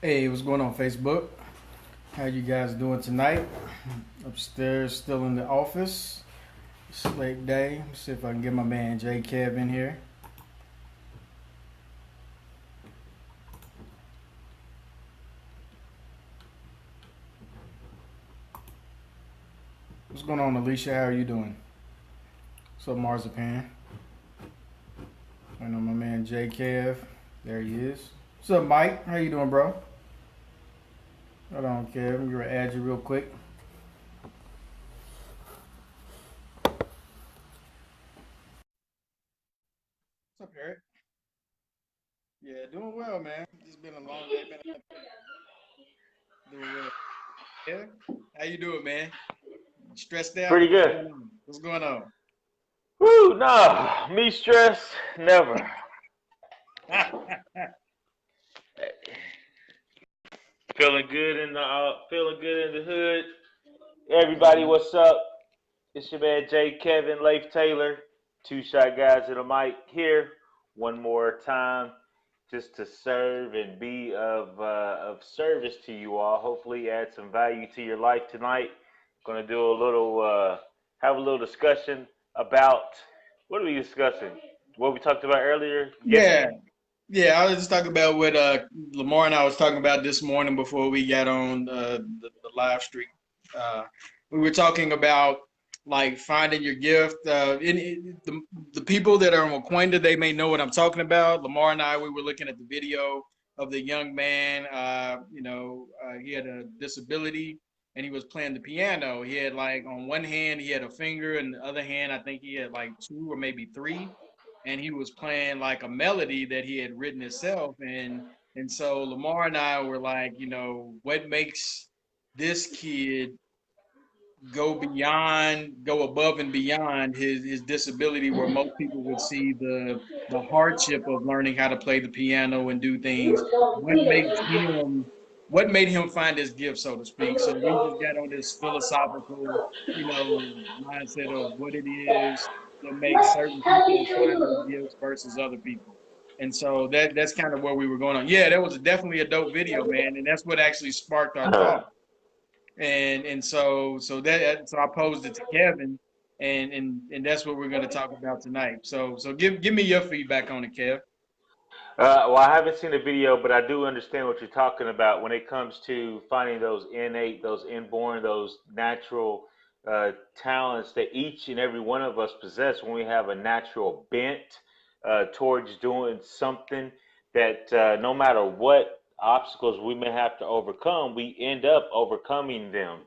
Hey, what's going on, Facebook? How you guys doing tonight? Upstairs, still in the office. It's late day. Let's see if I can get my man J Kev in here. What's going on, Alicia? How are you doing? What's up, Marzipan? I know my man J Kev. There he is. What's up, Mike? How you doing, bro? Hold on, Kev. I'm gonna add you real quick. What's up, Eric? Yeah, doing well, man. It's been a long day, man. Doing well. Yeah. How you doing, man? Stressed out? Pretty What's good. going on? What's going on? Woo, no, me stress, never. Feeling good in the hood. Everybody, Mhm. what's up? It's your man Jay Kevin, Leif Taylor, two shot guys at a mic here. One more time, just to serve and be of service to you all. Hopefully, add some value to your life tonight. Going to do a little, have a little discussion about what are we discussing? What we talked about earlier, Yeah, gifting. yeah. I was just talking about what Lamar and I was talking about this morning before we got on the live stream. We were talking about like finding your gift. The people that are acquainted, they may know what I'm talking about. Lamar and I, we were looking at the video of the young man. He had a disability and he was playing the piano. He had like on one hand he had a finger, and the other hand I think he had like two or maybe three, and he was playing like a melody that he had written himself. And so Lamar and I were like, what makes this kid go above and beyond his disability, where most people would see the hardship of learning how to play the piano and do things. What makes him what made him find his gift, so to speak. So we just got on this philosophical, mindset of what it is that makes certain people find their gifts versus other people. And so that's kind of where we were going on. Yeah, that was definitely a dope video, man, and that's what actually sparked our thought. And so I posed it to Kevin, and that's what we're going to talk about tonight. So give me your feedback on it, Kev. Well, I haven't seen the video, but I do understand what you're talking about when it comes to finding those innate, those inborn, those natural talents that each and every one of us possess when we have a natural bent towards doing something that no matter what obstacles we may have to overcome, we end up overcoming them.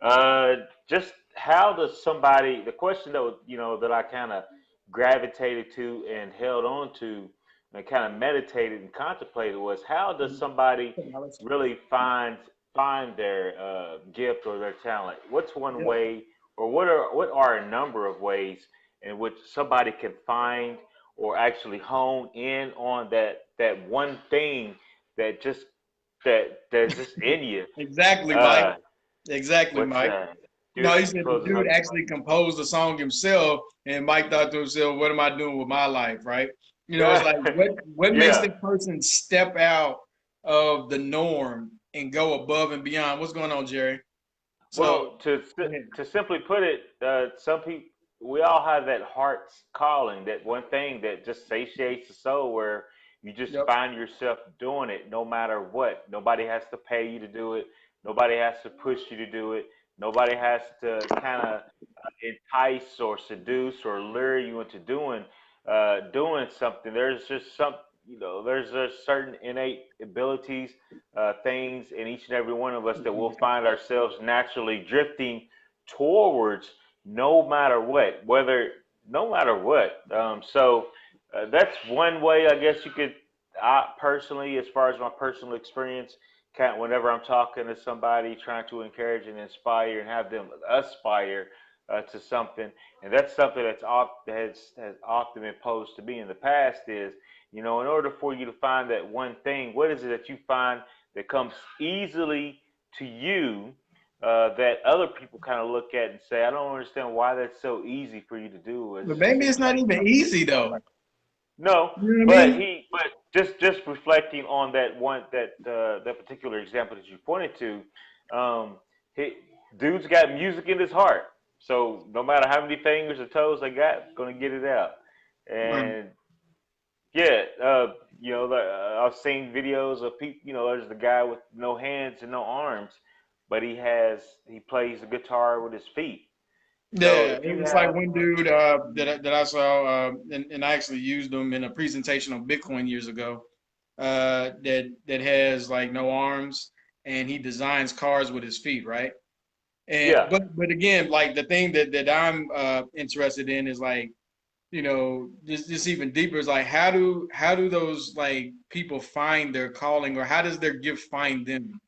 Uh, just how does somebody, the question that I kind of gravitated to and held on to and kind of meditated and contemplated was how does somebody really find their gift or their talent? What's one Yep. way, or what are a number of ways in which somebody can find or actually hone in on that one thing that just that's just in you? Exactly, Mike. Uh, Exactly, what's Mike. No, Dude he said the composes dude on actually composed the song himself, and Mike thought to himself, "What am I doing with my life?" Right? It's like yeah what makes yeah. that person step out of the norm and go above and beyond. What's going on, Jerry? Well, So, go ahead. to simply put it, some people we all have that heart's calling, that one thing that just satiates the soul, where you just Yep. find yourself doing it no matter what. Nobody has to pay you to do it. Nobody has to push you to do it. Nobody has to kind of entice or seduce or lure you into doing something. There's just there's just certain innate abilities, things in each and every one of us that we'll find ourselves naturally drifting towards, no matter what, no matter what. That's one way, I guess you could. I personally, as far as my personal experience, whenever I'm talking to somebody, trying to encourage and inspire and have them aspire to something, and that's something has often been posed to me in the past is, in order for you to find that one thing, what is it that you find that comes easily to you, that other people kind of look at and say, I don't understand why that's so easy for you to do. But It maybe it's seems not like even something easy you don't like. though. No, You know what I but mean? just reflecting on that particular example that you pointed to, um, he, dude's got music in his heart. So no matter how many fingers or toes they got, gonna get it out. Right. And yeah, I've seen videos of people. There's the guy with no hands and no arms, but he plays the guitar with his feet. So Yeah, if it you was like have, one dude that I saw, and I actually used them in a presentation on Bitcoin years ago. That has like no arms, and he designs cars with his feet, right? And yeah, but again, like the thing that I'm interested in is like, just even deeper is like how do those like people find their calling, or how does their gift find them?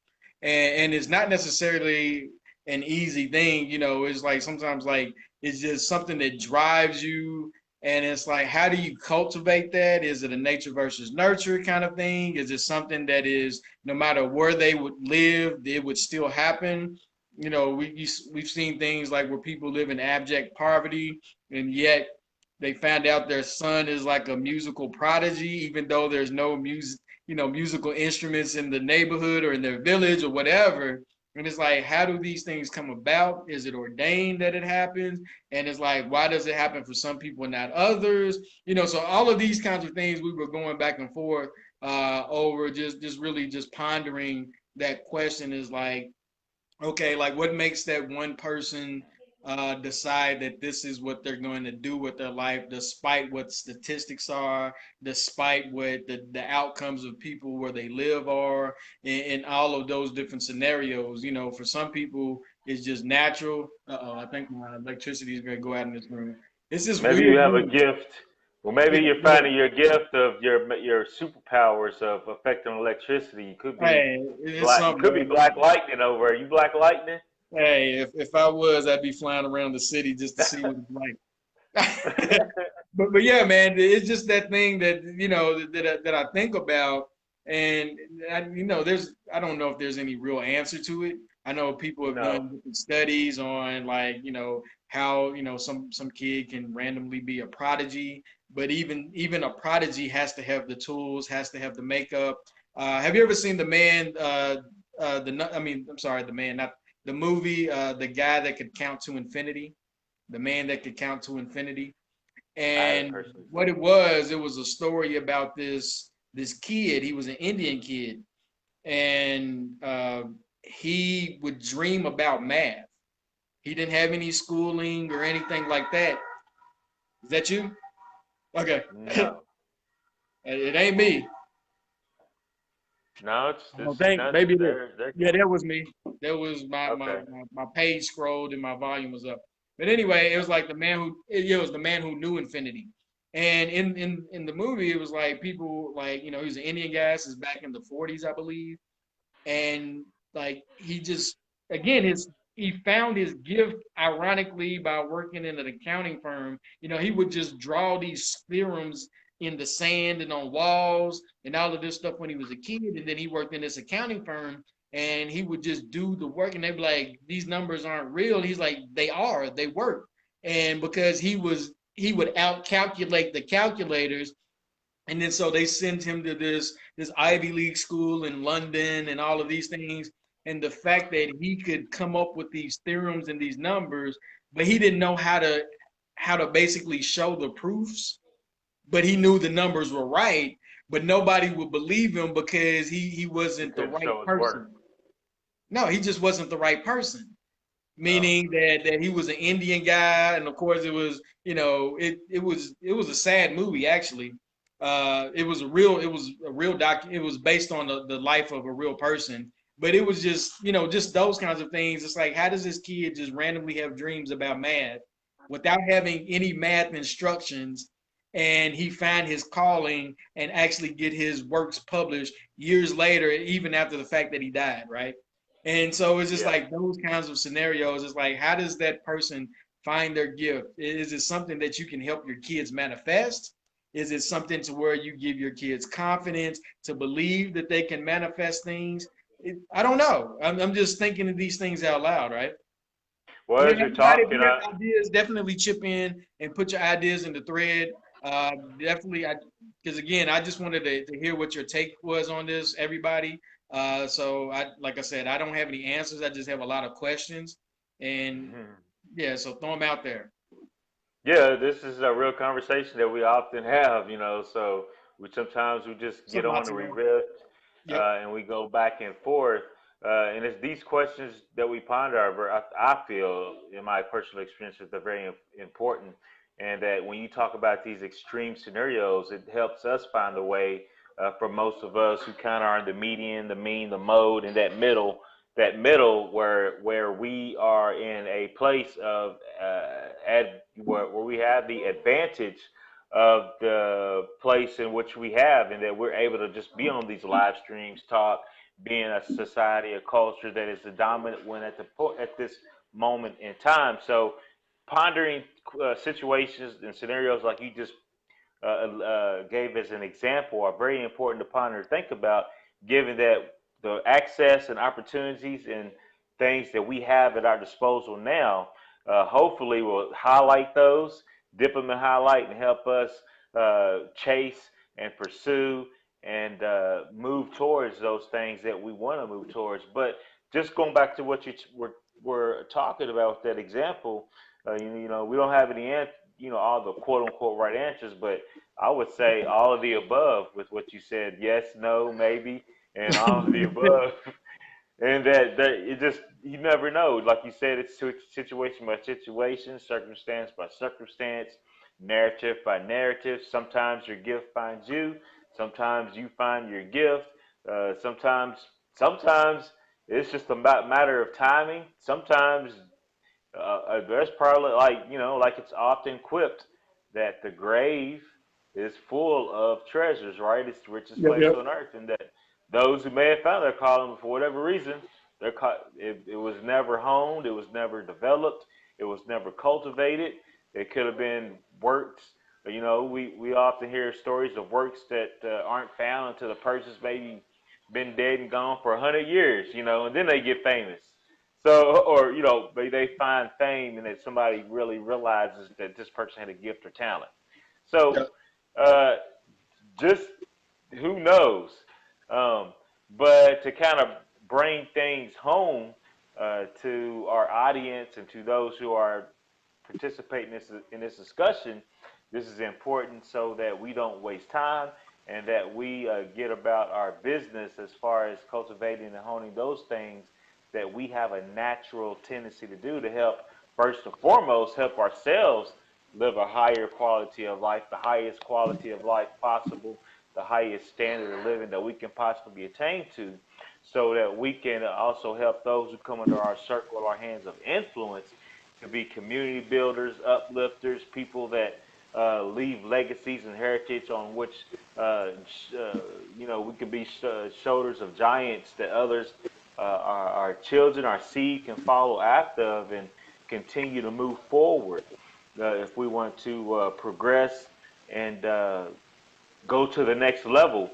And it's not necessarily an easy thing, it's like sometimes like it's just something that drives you, and it's like how do you cultivate that? Is it a nature versus nurture kind of thing? Is it something that is no matter where they would live, it would still happen? We've seen things like where people live in abject poverty, and yet they found out their son is like a musical prodigy, even though there's no musical instruments in the neighborhood or in their village or whatever. And it's like, how do these things come about? Is it ordained that it happens? And it's like, why does it happen for some people and not others? So all of these kinds of things we were going back and forth over, just really just pondering that question is like, okay, like what makes that one person decide that this is what they're going to do with their life, despite what statistics are, despite what the outcomes of people where they live are, in all of those different scenarios. For some people, it's just natural. Uh-oh, I think my electricity is going to go out in this room. It's this maybe you weird have a room. gift. Well, maybe Yeah, you're yeah. finding your gift of your superpowers of affecting electricity. You could be Hey, it's black. You something, could be man. black lightning over. Are you black lightning? Hey, if I was, I'd be flying around the city just to see what it's like. But yeah, man, it's just that thing that that I think about, and I don't know if there's any real answer to it. I know people have No. done different studies on like how some kid can randomly be a prodigy, but even a prodigy has to have the tools, has to have the makeup. Have you ever seen the man? I mean, I'm sorry, the man, not the movie. The guy that could count to infinity, the man that could count to infinity. I haven't And personally what seen it was a story about this kid. He was an Indian kid, and he would dream about math. He didn't have any schooling or anything like that. Is that you? Okay. it. No. It ain't me. No, I don't it's think. nuts. Maybe it is. They're Yeah, that was me. That was okay. my page scrolled and my volume was up. But anyway, it was like it was the man who knew infinity. And in the movie, it was like people like, he was an Indian guy. This is back in the 40s, I believe. And like he just again he found his gift ironically by working in an accounting firm. He would just draw these theorems in the sand and on walls and all of this stuff when he was a kid, and then he worked in this accounting firm, and he would just do the work, and they'd be like, these numbers aren't real. He's like, they work. And because he would out calculate the calculators, and then so they sent him to this Ivy League school in London and all of these things. And the fact that he could come up with these theorems and these numbers, but he didn't know how to basically show the proofs, but he knew the numbers were right, but nobody would believe him because he He wasn't the couldn't right show his work. person. No, he just wasn't the right person. Oh, Meaning that he was an Indian guy, and of course it was it was a sad movie actually. It was a real doc. It was based on the life of a real person, but it was just those kinds of things. It's like, how does this kid just randomly have dreams about math without having any math instructions, and he find his calling and actually get his works published years later, even after the fact that he died, right? And so it's just yeah. like those kinds of scenarios. It's like, how does that person find their gift? Is it something that you can help your kids manifest? Is it something to where you give your kids confidence to believe that they can manifest things? I don't know. I'm just thinking of these things out loud, right? Well, And as then you're everybody, if talking, you have ideas, definitely chip in and put your ideas in the thread. Definitely, because again, I just wanted to hear what your take was on this, everybody. So like I said, I don't have any answers. I just have a lot of questions, and Mhm. yeah, so throw them out there. Yeah, this is a real conversation that we often have, you know. So we just So get on the Mateo. revisit, Yep. and we go back and forth. And it's these questions that we ponder. I feel, in my personal experience, that they're very important, and that when you talk about these extreme scenarios, it helps us find a way. For most of us who kind of are in the median, the mean, the mode, and that middle where we are in a place of where we have the advantage of the place in which we have, and that we're able to just be on these live streams, talk, being a society, a culture that is the dominant one at this moment in time. So, pondering situations and scenarios like you just gave as an example are very important to ponder and think about, given that the access and opportunities and things that we have at our disposal now, hopefully will highlight those, dip them in highlight, and help us chase and pursue and move towards those things that we want to move towards. But just going back to what were talking about with that example, you know, we don't have all the quote unquote right answers, but I would say all of the above with what you said. Yes, no, maybe, and all of the above. And that it just, you never know. Like you said, it's situation by situation, circumstance by circumstance, narrative by narrative. Sometimes your gift finds you. Sometimes you find your gift. Sometimes it's just a matter of timing. Sometimes there's probably, like it's often quipped that the grave is full of treasures, right? It's the richest Yep. place Yep. on earth, and that those who may have found their calling for whatever reason, it was never honed, it was never developed, it was never cultivated. It could have been works. You know, we often hear stories of works that aren't found until the person's maybe been dead and gone for 100 years, you know, and then they get famous. So, or they find fame, and that somebody really realizes that this person had a gift or talent. So, Yep. uh, just who knows? Um, but to kind of bring things home to our audience and to those who are participating in this discussion, this is important so that we don't waste time and that we get about our business as far as cultivating and honing those things that we have a natural tendency to do to help, first and foremost, help ourselves live a higher quality of life, the highest quality of life possible, the highest standard of living that we can possibly attain to, so that we can also help those who come under our circle of our hands of influence to be community builders, uplifters, people that leave legacies and heritage on which we can be shoulders of giants that others, our children, our seed can follow after of and continue to move forward if we want to progress and go to the next level,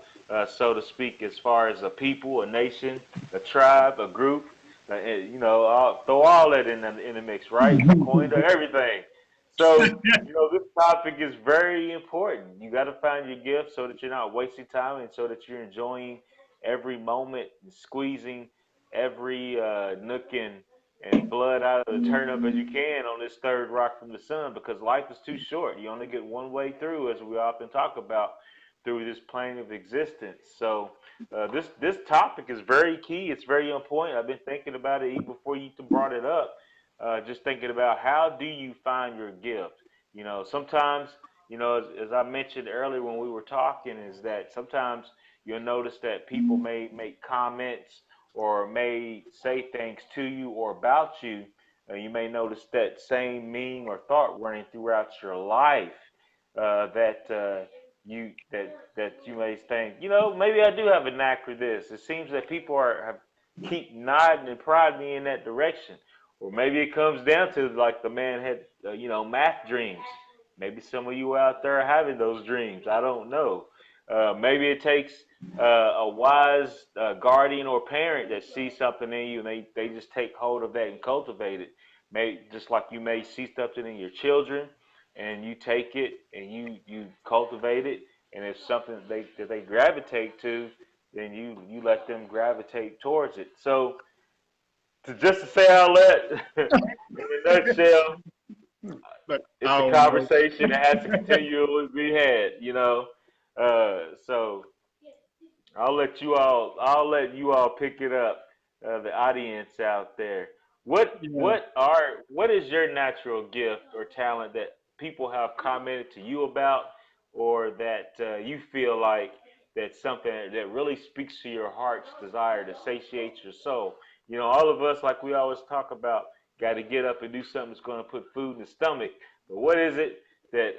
so to speak, as far as a people, a nation, a tribe, a group. Throw all that in the mix, right? A coin to everything. So, this topic is very important. You got to find your gift so that you're not wasting time and so that you're enjoying every moment and squeezing every nook and blood out of the turnip as you can on this third rock from the sun, because life is too short. You only get one way through, as we often talk about, through this plane of existence. So this topic is very key. It's very important. I've been thinking about it even before you brought it up. Just thinking about how do you find your gift. Sometimes, as I mentioned earlier when we were talking, is that sometimes you'll notice that people may make comments or may say things to you or about you. You may notice that same meme or thought running throughout your life, that you may think, maybe I do have a knack for this. It seems that people keep nodding and prodding me in that direction, or maybe it comes down to like the man had, math dreams. Maybe some of you out there are having those dreams. I don't know. Maybe it takes a wise guardian or parent that sees something in you, and they just take hold of that and cultivate it. Just like you may see something in your children, and you take it and you cultivate it, and it's something that they gravitate to, then you let them gravitate towards it. So just to say all that in a nutshell, But it's I a don't know. conversation that has to continually be had, you know. So I'll let you all pick it up, the audience out there. Yeah. What is your natural gift or talent that people have commented to you about, or that you feel like that's something that really speaks to your heart's desire to satiate your soul? You know, all of us, like we always talk about, got to get up and do something that's going to put food in the stomach. But what is it that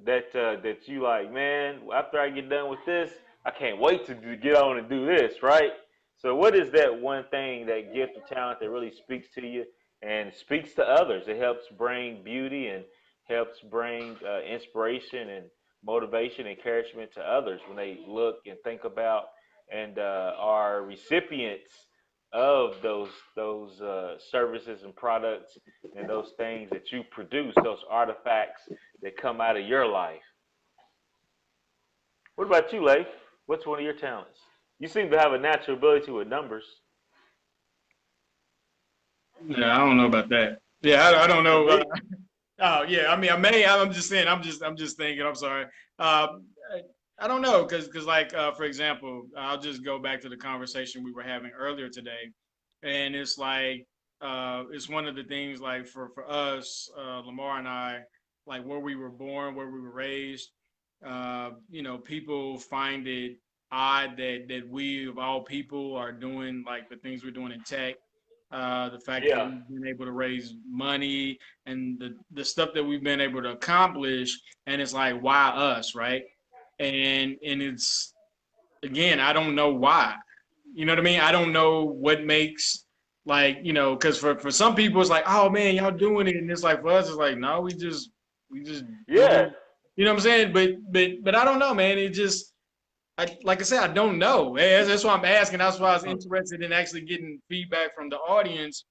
that you like, man? After I get done with this, I can't wait to get on and do this, right? So, what is that one thing, that gift or talent that really speaks to you and speaks to others? It helps bring beauty and helps bring inspiration and motivation, encouragement to others when they look and think about and are recipients of those services and products and those things that you produce, those artifacts that come out of your life. What about you, Leif? What's one of your talents? You seem to have a natural ability with numbers. Yeah, I don't know about that. Yeah, I don't To know. me, Oh yeah, I mean, I may. I'm just saying. I'm just thinking. I'm sorry. I, I don't know, because like for example, I'll just go back to the conversation we were having earlier today, and it's like it's one of the things like for us, Lamar and I, like where we were born, where we were raised. You know, people find it odd that we of all people are doing like the things we're doing in tech. The fact that yeah, we've been able to raise money and the stuff that we've been able to accomplish, and it's like why us, right? And it's again, I don't know why. You know what I mean? I don't know what makes like, you know, because for some people it's like, oh man, y'all doing it, and it's like for us it's like, no, we just yeah. doing, you know what I'm saying? But I don't know, man. It just like I said, I don't know. That's why I'm asking. That's why I was interested in actually getting feedback from the audience,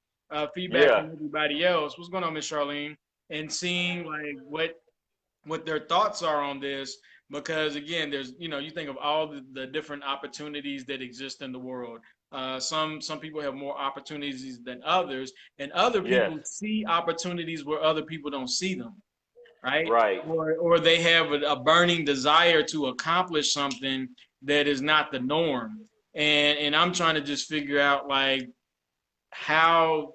feedback Yeah. from everybody else. What's going on, Miss Charlene? And seeing like what their thoughts are on this, because again, there's, you know, you think of all the different opportunities that exist in the world. Some people have more opportunities than others, and other Yes. people see opportunities where other people don't see them, right? Right. Or they have a burning desire to accomplish something that is not the norm. And I'm trying to just figure out like how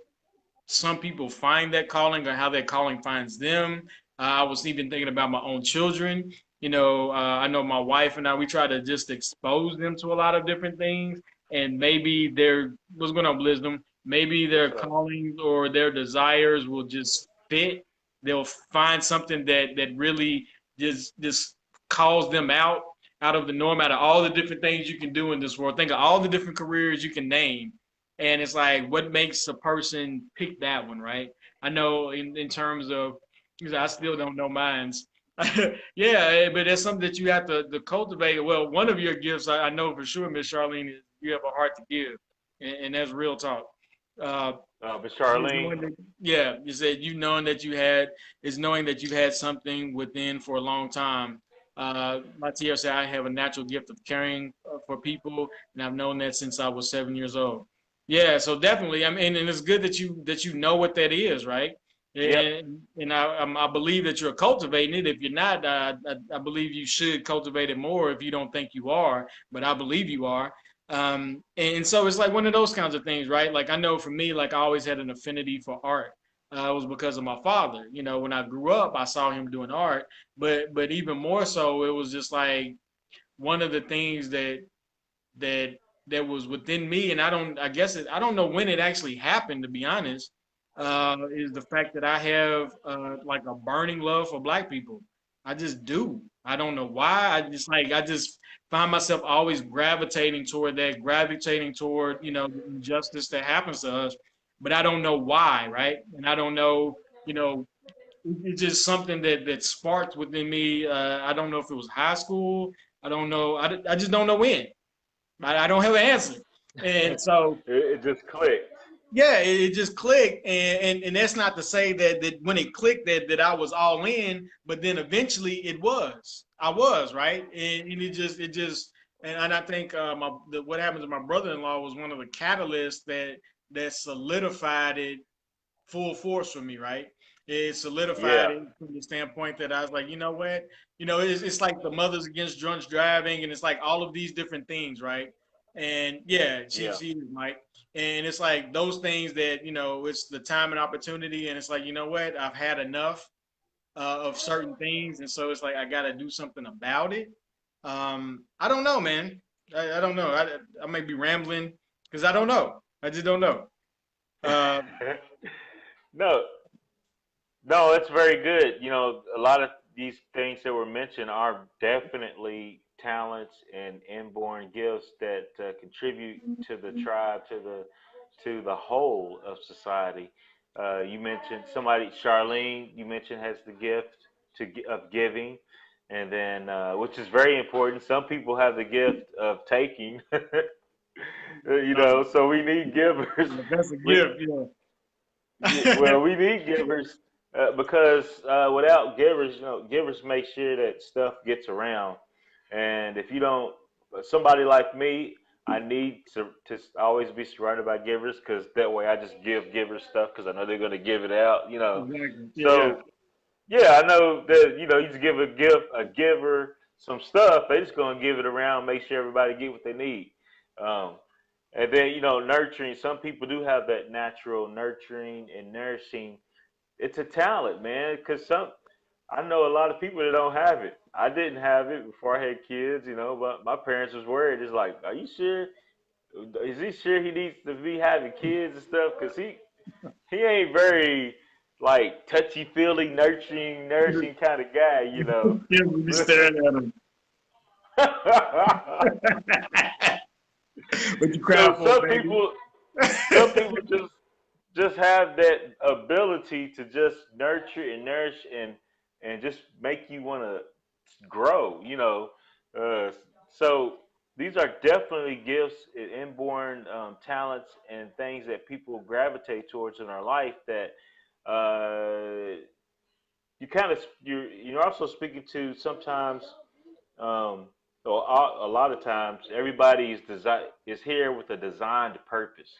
some people find that calling or how that calling finds them. I was even thinking about my own children. You know, I know my wife and I, we try to just expose them to a lot of different things. And maybe their, what's going on, Blizzdom? Maybe their What's up? callings or their desires will just fit. They'll find something that really just calls them out of the norm, out of all the different things you can do in this world. Think of all the different careers you can name, and it's like what makes a person pick that one, right? I know in terms of, I still don't know mines. Yeah, but that's something that you have to cultivate. Well, one of your gifts, I know for sure, Miss Charlene, is you have a heart to give, and that's real talk. uh Miss just Charlene. knowing that, yeah, you said you knowing that you had, is knowing that you've had something within for a long time. My TR said I have a natural gift of caring for people, and I've known that since I was 7 years old. Yeah, so definitely. I mean, and it's good that you know what that is, right? Yep. And I believe that you're cultivating it. If you're not, I believe you should cultivate it more. If you don't think you are, but I believe you are. And so it's like one of those kinds of things, right? Like I know for me, like I always had an affinity for art. It was because of my father. You know, when I grew up, I saw him doing art, but even more so, it was just like one of the things that that was within me, and I guess I don't know when it actually happened, to be honest. Is the fact that I have like a burning love for Black people. I just do. I don't know why. I just find myself always gravitating toward that, gravitating toward, you know, the injustice that happens to us, but I don't know why, right? And I don't know, you know, it's just something that sparked within me. I don't know if it was high school. I don't know. I just don't know when. I don't have an answer. And so It just clicked. yeah, it just clicked, and that's not to say that when it clicked that I was all in, but then eventually I was right, and it just and I think what happened to my brother-in-law was one of the catalysts that solidified it full force for me, right? It solidified Yeah, it from the standpoint that I was like, you know what? It's like the Mothers Against Drunk Driving, and it's like all of these different things, right? And yeah, yeah, she Mike. And it's like those things that, it's the time and opportunity. And it's like, you know what? I've had enough of certain things. And so it's like, I got to do something about it. I don't know, man. I don't know. I may be rambling because I don't know. I just don't know. Uh, no, no, it's very good. You know, a lot of these things that were mentioned are definitely talents and inborn gifts that contribute to the tribe, to the whole of society. You mentioned somebody, Charlene. You mentioned has the gift of giving, and then which is very important. Some people have the gift of taking. You know, so we need givers. that's a We, gift, yeah, yeah. well, we need givers because without givers, you know, givers make sure that stuff gets around. And if you don't, somebody like me, I need to always be surrounded by givers because that way I just give givers stuff because I know they're gonna give it out. You know, Exactly. Yeah, yeah. so yeah, I know that you know you just give a giver some stuff, they just gonna give it around, make sure everybody get what they need. Um, and then you know nurturing. Some people do have that natural nurturing and nourishing. It's a talent, man. Because some I know a lot of people that don't have it. I didn't have it before I had kids, you know, but my parents was worried. It's like, are you sure? Is he sure he needs to be having kids and stuff? Because he ain't very like touchy feely, nurturing, nourishing kind of guy, you know. Yeah, we be staring at him. What you crying So for, baby? some people just have that ability to just nurture and nourish and just make you want to grow, you know. Uh, so these are definitely gifts, inborn talents, and things that people gravitate towards in our life that you kind of you're also speaking to sometimes um, or a lot of times everybody is here with a designed purpose.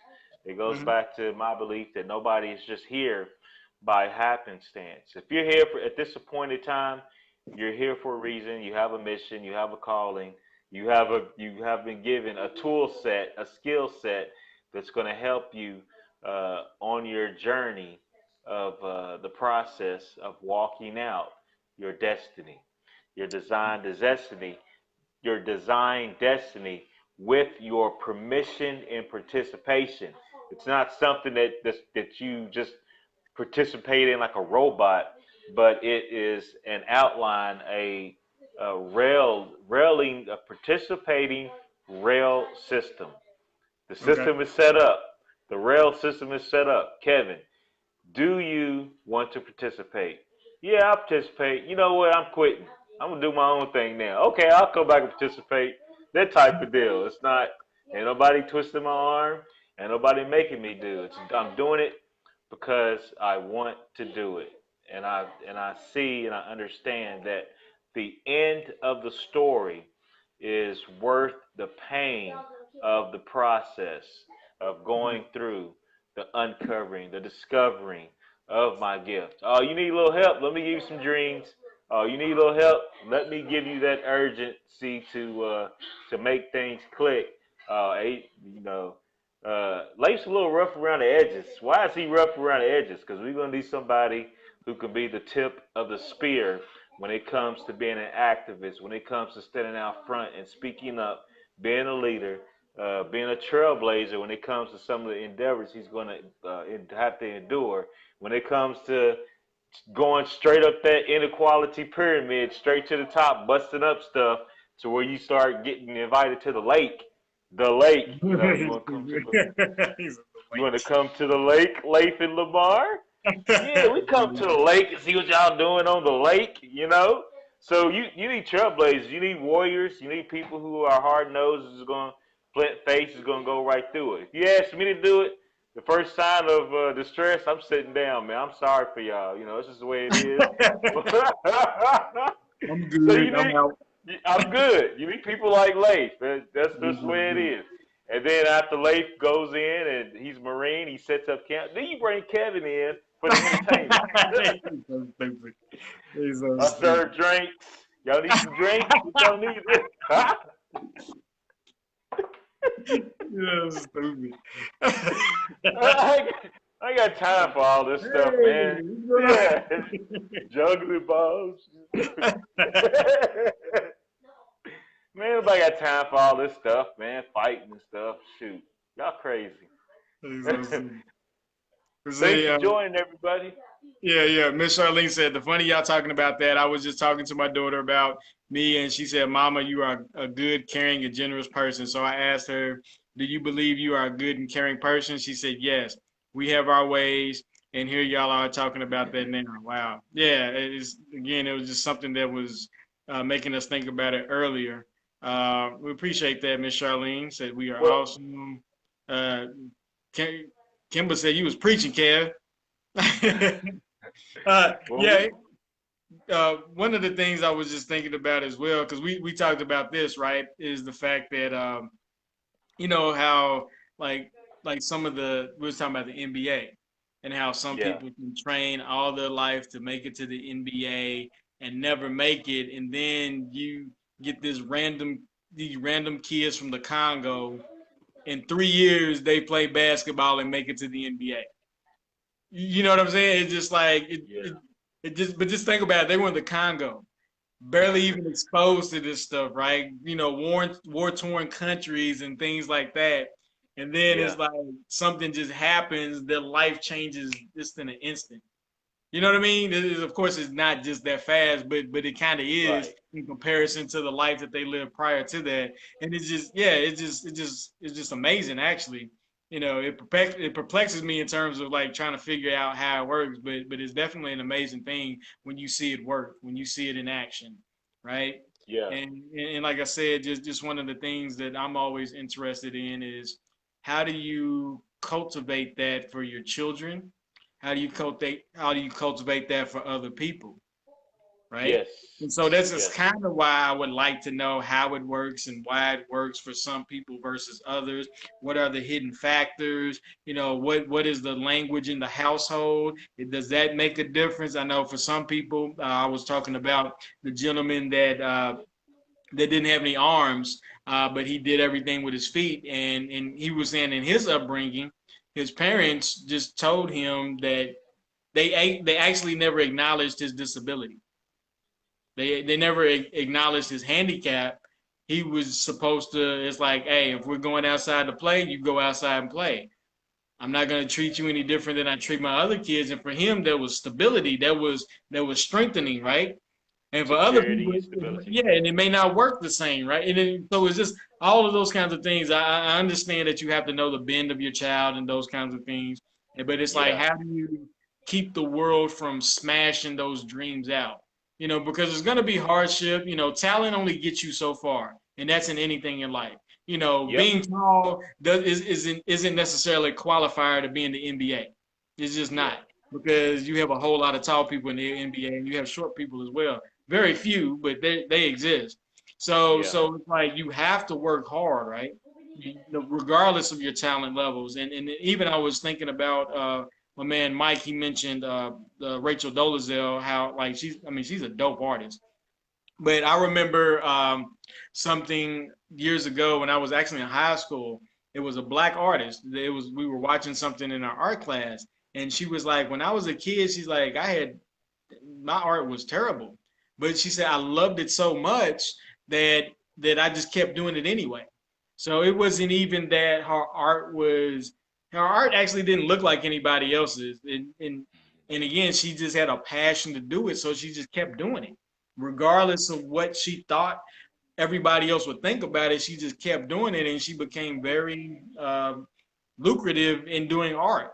It goes Mhm. back to my belief that nobody is just here by happenstance. If you're here at this appointed time, you're here for a reason. You have a mission. You have a calling. You have been given a tool set, a skill set that's going to help you on your journey of the process of walking out your destiny, your designed destiny with your permission and participation. It's not something that you just participate in like a robot, but it is an outline, a participating rail system. The Okay. system is set up. The rail system is set up. Kevin, do you want to participate? Yeah, I'll participate. You know what? I'm quitting. I'm gonna do my own thing now. Okay, I'll come back and participate. That type of deal. It's not ain't nobody twisting my arm, ain't nobody making me do it. I'm doing it because I want to do it. And I see and I understand that the end of the story is worth the pain of the process of going through the uncovering, the discovering of my gift. Oh, you need a little help? Let me give you some dreams. Oh, you need a little help? Let me give you that urgency to make things click. You know, Life's a little rough around the edges. Why is he rough around the edges? Because we're gonna need somebody who can be the tip of the spear when it comes to being an activist, when it comes to standing out front and speaking up, being a leader, being a trailblazer when it comes to some of the endeavors he's going to have to endure. When it comes to going straight up that inequality pyramid, straight to the top, busting up stuff to where you start getting invited to the lake. The lake, you know, He's you want to come to the lake, Leif and Lamar? Yeah, we come to the lake and see what y'all doing on the lake, you know. So you need trailblazers, you need warriors, you need people who are hard nosed, is going to flint face, is going to go right through it. If you ask me to do it, the first sign of distress, I'm sitting down, man. I'm sorry for y'all. You know, this is the way it is. I'm So you good. I'm meet, out. I'm good. You meet people like Leif. That's just the way it is. And then after Leif goes in and he's Marine, he sets up camp. Then you bring Kevin in for the entertainment. He's so stupid. He's so I stupid. serve drinks. Y'all need some drinks? What y'all need? Yeah, stupid. I got time for all this stuff, man. Yeah, juggling balls. Man, nobody got time for all this stuff, man. Fighting and stuff. Shoot, y'all crazy. He's so stupid. Thanks See, for joining, everybody. yeah. Miss Charlene said, the funny y'all talking about that. I was just talking to my daughter about me, and she said, Mama, you are a good, caring, and generous person. So I asked her, do you believe you are a good and caring person? She said, yes. We have our ways, and here y'all are talking about that now. Wow. Yeah, it was just something that was making us think about it earlier. We appreciate that, Miss Charlene. Said we are Well, awesome. Uh, Kimber said you was preaching, Kev. well, Yeah, one of the things I was just thinking about as well, because we talked about this, right, is the fact that you know how like some of the we was talking about the NBA and how some yeah, people can train all their life to make it to the NBA and never make it, and then you get these random kids from the Congo. In 3 years, they play basketball and make it to the NBA. You know what I'm saying? It's just like yeah, it just but just think about it. They were in the Congo, barely even exposed to this stuff, right? You know, war torn countries and things like that. And then yeah. it's like something just happens, their life changes just in an instant. You know what I mean? Of course, it's not just that fast, but it kind of is Right. in comparison to the life that they lived prior to that. And it's just, yeah, it's just amazing, actually. You know, it perplexes me in terms of like trying to figure out how it works, but it's definitely an amazing thing when you see it work, when you see it in action, right? Yeah. And like I said, just one of the things that I'm always interested in is how do you cultivate that for your children? How do you cultivate that for other people, right? Yes. And so that's just Yes. kind of why I would like to know how it works and why it works for some people versus others. What are the hidden factors? You know, what is the language in the household? Does that make a difference? I know for some people, I was talking about the gentleman that didn't have any arms, but he did everything with his feet. And he was saying in his upbringing, his parents just told him that they actually never acknowledged his disability. They never acknowledged his handicap. He was supposed to. It's like, hey, if we're going outside to play, you go outside and play. I'm not going to treat you any different than I treat my other kids. And for him, there was stability. There was strengthening, right? And for other Security people, and stability. yeah, and it may not work the same, right? So it's just all of those kinds of things. I understand that you have to know the bend of your child and those kinds of things, but it's like, Yeah. how do you keep the world from smashing those dreams out? You know, because there's going to be hardship. You know, talent only gets you so far, and that's in anything in life. You know, Yep. being tall isn't necessarily a qualifier to be in the NBA. It's just Yeah. not, because you have a whole lot of tall people in the NBA, and you have short people as well. Very few, but they exist. Yeah. So it's like you have to work hard, right? Regardless of your talent levels. And even I was thinking about my man Mike. He mentioned Rachel Dolezal, how like she's a dope artist. But I remember something years ago when I was actually in high school. It was a black artist. We were watching something in our art class, and she was like, when I was a kid, she's like, my art was terrible, but she said I loved it so much that I just kept doing it anyway. So it wasn't even that her art actually didn't look like anybody else's, and again, she just had a passion to do it, so she just kept doing it, regardless of what she thought everybody else would think about it. She just kept doing it, and she became very lucrative in doing art.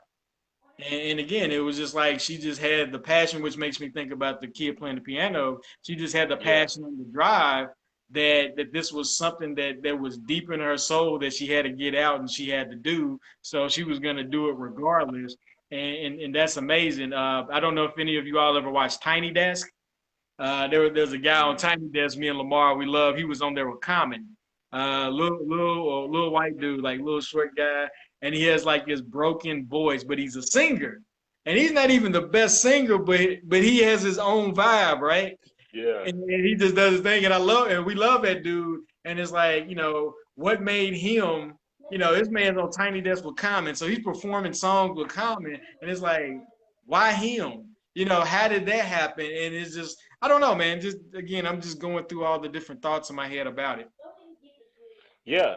And again, it was just like she just had the passion, which makes me think about the kid playing the piano. She just had the Yeah. passion and the drive that this was something that was deep in her soul that she had to get out and she had to do. So she was gonna do it regardless. And that's amazing. I don't know if any of you all ever watched Tiny Desk. There's a guy on Tiny Desk, me and Lamar, we love. He was on there with Common, little white dude, like little short guy, and he has like this broken voice, but he's a singer, and he's not even the best singer, but he has his own vibe, right? Yeah. And he just does his thing, and we love that dude. And it's like, what made him, this man's on Tiny Desk with Common, so he's performing songs with Common, and it's like, why him? How did that happen? And it's just, I don't know, man. Just again, I'm just going through all the different thoughts in my head about it. Yeah.